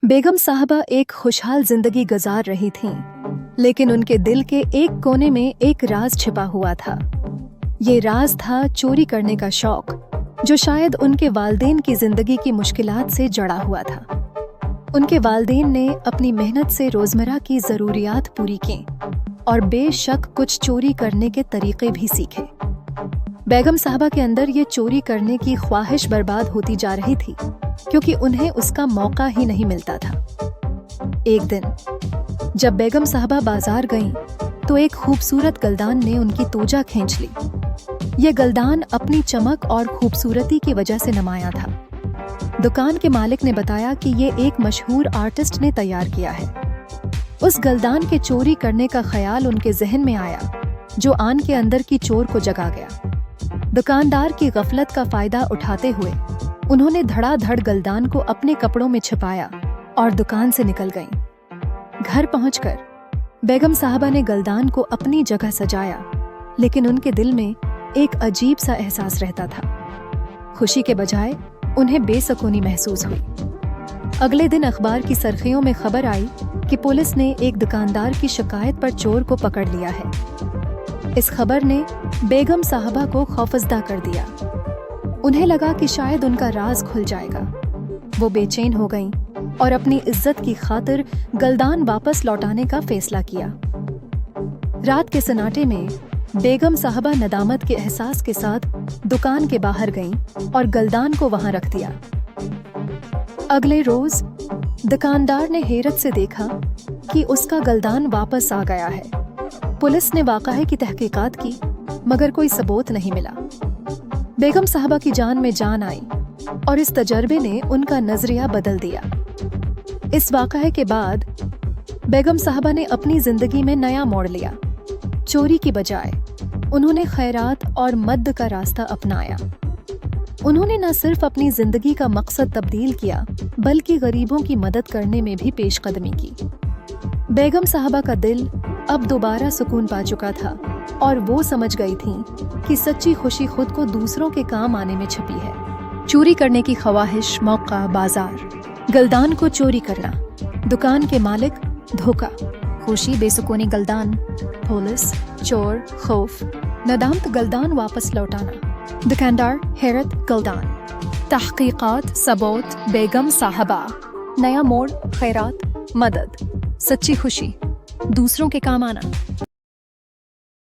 बेगम साहबा एक खुशहाल जिंदगी गुजार रही थीं, लेकिन उनके दिल के एक कोने में एक राज छिपा हुआ था। ये राज था चोरी करने का शौक, जो शायद उनके वालिदैन की जिंदगी की मुश्किलात से जड़ा हुआ था। उनके वालिदैन ने अपनी मेहनत से रोजमर्रा की जरूरियात पूरी की और बेशक कुछ चोरी करने के तरीके भी सीखे। बेगम साहबा के अंदर ये चोरी करने की ख्वाहिश बर्बाद होती जा रही थी, क्योंकि उन्हें उसका मौका ही नहीं मिलता था। एक दिन जब बेगम साहबा बाजार गईं, तो एक खूबसूरत गलदान ने उनकी तोजा खींच ली। ये गलदान अपनी चमक और खूबसूरती की वजह से नुमायां था। दुकान के मालिक ने बताया कि ये एक मशहूर आर्टिस्ट ने तैयार किया है। उस गलदान के चोरी करने का ख्याल उनके जहन में आया, जो आन के अंदर की चोर को जगा गया। दुकानदार की गफलत का फायदा उठाते हुए उन्होंने धड़ाधड़ गलदान को अपने कपड़ों में छिपाया और दुकान से निकल गईं। घर पहुंचकर बेगम साहबा ने गलदान को अपनी जगह सजाया, लेकिन उनके दिल में एक अजीब सा एहसास रहता था। खुशी के बजाय उन्हें बेसुकूनी महसूस हुई। अगले दिन अखबार की सुर्खियों में खबर आई कि पुलिस ने एक दुकानदार की शिकायत पर चोर को पकड़ लिया है। इस खबर ने बेगम साहबा को खौफजदा कर दिया। उन्हें लगा कि शायद उनका राज खुल जाएगा। वो बेचैन हो गईं और अपनी इज्जत की खातिर गलदान वापस लौटाने का फैसला किया। रात के सन्नाटे में बेगम साहबा नदामत के एहसास के साथ दुकान के बाहर गईं और गलदान को वहां रख दिया। अगले रोज दुकानदार ने हैरत से देखा कि उसका गलदान वापस आ गया है। पुलिस ने वाक़या की तहकीकात की, मगर कोई सबूत नहीं मिला। बेगम साहबा की जान में जान आई और इस तजर्बे ने उनका नजरिया बदल दिया। इस वाक़ये के बाद बेगम साहबा ने अपनी जिंदगी में नया मोड़ लिया। चोरी की बजाय उन्होंने खैरात और मद्द का रास्ता अपनाया। उन्होंने न सिर्फ अपनी जिंदगी का मकसद तब्दील किया, बल्कि गरीबों की मदद करने में भी पेशकदमी की। बेगम साहबा का दिल अब दोबारा सुकून पा चुका था और वो समझ गई थीं कि सच्ची खुशी खुद को दूसरों के काम आने में छिपी है। चोरी करने की ख्वाहिश, मौका, बाजार, गलदान को चोरी करना, दुकान के मालिक, धोखा, खुशी, बेसुकूनी, गलदान, पुलिस, चोर, खौफ, नदामत, गलदान वापस लौटाना, दुकानदार, हैरत, गलदान, तहकीकात, सबूत, बेगम साहबा, नया मोड़, खैरात, मदद, सच्ची खुशी, दूसरों के काम आना।